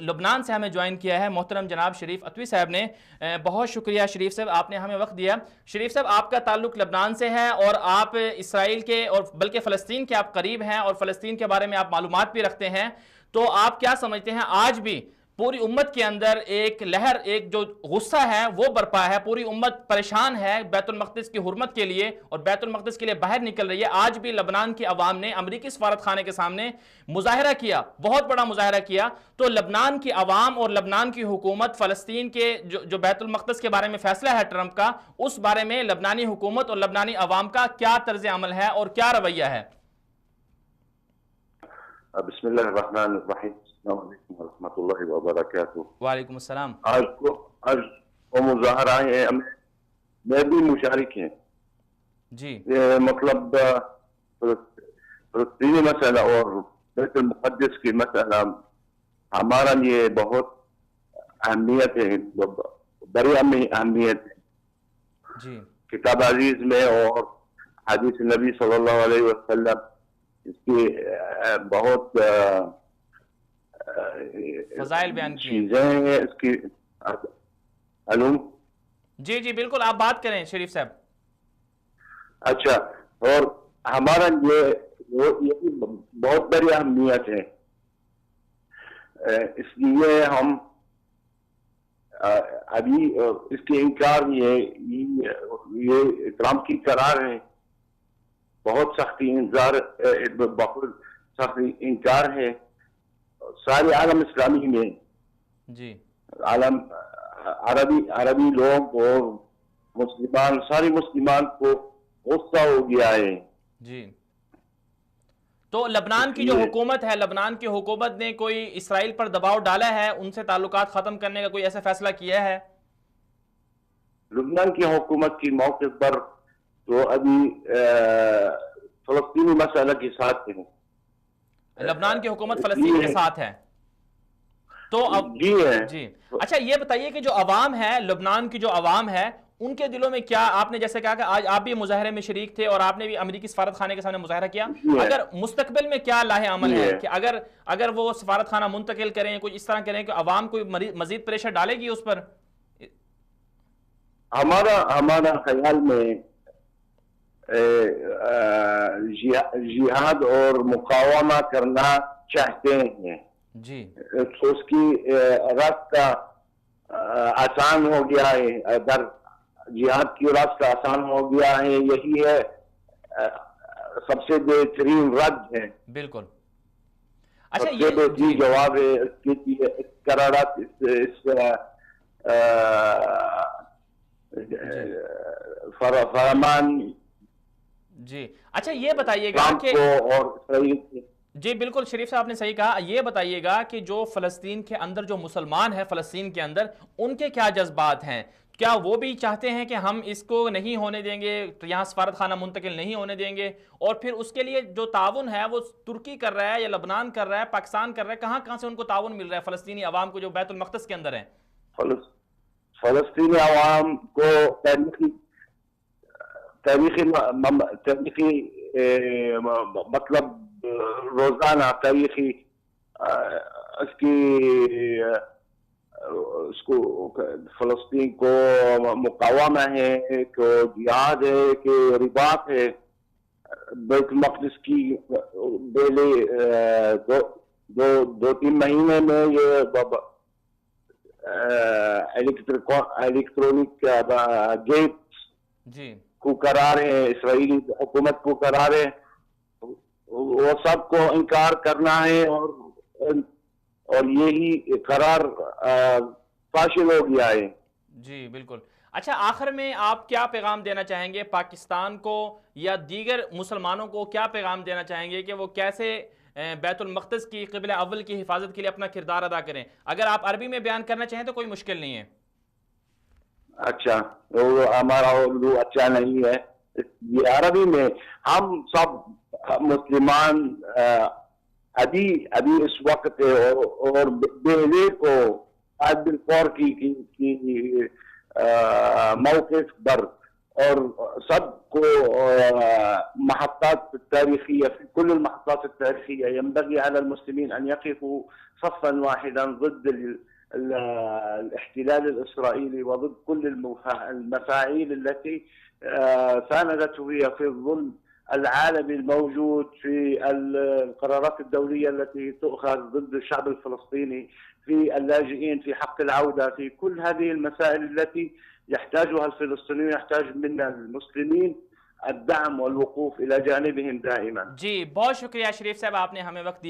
लबनान से हमें ज्वाइन किया है मोहतरम जनाब शरीफ अतवी साहब ने। बहुत शुक्रिया शरीफ साहब, आपने हमें वक्त दिया। शरीफ साहब, आपका ताल्लुक लबनान से है और आप इसराइल के और बल्कि फ़लस्तीन के आप करीब हैं और फ़लस्तीन के बारे में आप मालूमात भी रखते हैं। तो आप क्या समझते हैं, आज भी पूरी उम्मत के अंदर एक लहर, एक जो गुस्सा है वो बरपा है, पूरी उम्मत परेशान है बैतुल मक़दिस की हुर्मत के लिए और बैतुल मक़दिस के लिए बाहर निकल रही है। आज भी लबनान की अवाम ने अमरीकी सफारत खाने के सामने मुजाहरा किया, बहुत बड़ा मुजाहरा किया। तो लबनान की अवाम और लबनान की हुकूमत फ़लस्तीन के जो बैतुल मक़दिस के बारे में फ़ैसला है ट्रंप का, उस बारे में लबनानी हुकूमत और लबनानी अवाम का क्या तर्ज अमल है और क्या रवैया है? बिस्मिल्लाहिर्रहमानिर्रहीम, अस्सलाम वालेकुम वरहमतुल्लाहि वबरकातुहू। वालेकुम अस्सलाम। आज वो मुजाहरा है, मैं भी मुशारिक हैं जी। ये मतलब फ़लस्तीनी मसला और बैतुल मुक़द्दस की मसला हमारा लिए बहुत अहमियत है, बड़ी अहमियत है जी। किताब अजीज में और हदीस नबी सल्लल्लाहु अलैहि वसल्लम इसकी बहुत फजाइल बयान की चीजें हैं इसकी। हेलो जी जी बिल्कुल, आप बात करें शरीफ साहब। अच्छा, और हमारा ये बहुत बड़ी अहमियत है, इसलिए हम अभी इसके इनकार ये ट्रंप की करार है, बहुत सख्ती इनकार है सारे आलम इस्लामी में जी। आलम अरबी लोग और मुस्लिमान, सारे मुस्लिमान को गुस्सा हो गया है जी। तो लबनान की जो हुकूमत है, लबनान की हुकूमत ने कोई इसराइल पर दबाव डाला है, उनसे ताल्लुकात खत्म करने का कोई ऐसा फैसला किया है? लबनान की हुकूमत की मौके पर तो अभी फ़लस्तीनी मसला के साथ है, लबनान की हुकूमत फ़लस्तीन के साथ है। तो अब जी, अच्छा ये बताइए कि जो अवाम है, लबनान की जो अवाम है, उनके दिलों में क्या, आपने जैसे कहा कि आज आप भी मुजाहरे में शरीक थे और आपने भी अमरीकी सफारत खाने के सामने मुजाहरा किया, अगर मुस्तकबिल में क्या लाहे अमल है कि अगर वो सफारत खाना मुंतकिल करें, कुछ इस तरह करें कि अवाम को मजीद प्रेशर डालेगी उस पर? हमारा ख्याल में जिहाद और मुकावमा करना चाहते हैं जी, तो उसकी रास्ता आसान हो गया है, अगर जिहाद की रास्ता आसान हो गया है, यही है सबसे बेहतरीन रद्द है, बिल्कुल। अच्छा, सबसे बेहतरीन जवाब है इसके करारात फरमान। जी, अच्छा ये बताइएगा कि और जी बिल्कुल शरीफ साहब ने सही कहा, ये बताइएगा कि जो फ़लस्तीन के अंदर जो मुसलमान हैं फ़लस्तीन के अंदर, उनके क्या जज्बात हैं? क्या वो भी चाहते हैं कि हम इसको नहीं होने देंगे, तो यहाँ सफारत खाना मुंतकिल नहीं होने देंगे, और फिर उसके लिए जो ताउन है वो तुर्की कर रहा है या लबनान कर रहा है, पाकिस्तान कर रहा है, कहाँ कहाँ से उनको ताउन मिल रहा है फ़लस्तीनी अवाम को जो बैतुल मक़दस के अंदर है? फ़लस्तीनी अवाम को तारीखी मतलब रोजाना तारीखी उसको फ़लस्तीन को मुकावमा है, कि जिहाद है, कि रिबात है। बैतुल मक़दिस की पहले दो तीन महीने में ये इलेक्ट्रॉनिक गेट जी को करार है, इसराइली हुकूमत को करार है, वो सबको इनकार करना है और यही करार फाशिल हो गया है। जी बिल्कुल। अच्छा, आखिर में आप क्या पैगाम देना चाहेंगे पाकिस्तान को या दीगर मुसलमानों को, क्या पैगाम देना चाहेंगे कि वो कैसे बैतुल मक़दिस की क़िबला अव्वल की हिफाजत के लिए अपना किरदार अदा करें? अगर आप अरबी में बयान करना चाहें तो कोई मुश्किल नहीं है। अच्छा, तो हमारा उर्दू अच्छा नहीं है, ये अरबी में हम सब मुसलमान अभी इस वक्त और बेहले को बिलफौर की मौक़िफ़ पर और सबको محطات التاريخية في كل المحطات التاريخية ينبغي على المسلمين أن يقفوا صفا واحدا ضد الاحتلال الإسرائيلي وضد كل المفاعيل التي ساندته هي في الظلم العالمي الموجود في القرارات الدولية التي تؤخذ ضد الشعب الفلسطيني، في اللاجئين، في حق العودة، في كل هذه المسائل التي يحتاجها الفلسطينيون. يحتاج منا المسلمين الدعم والوقوف إلى جانبهم دائما. जी बहुत शुक्रिया शरीफ साहब, आपने हमें वक्त दिया.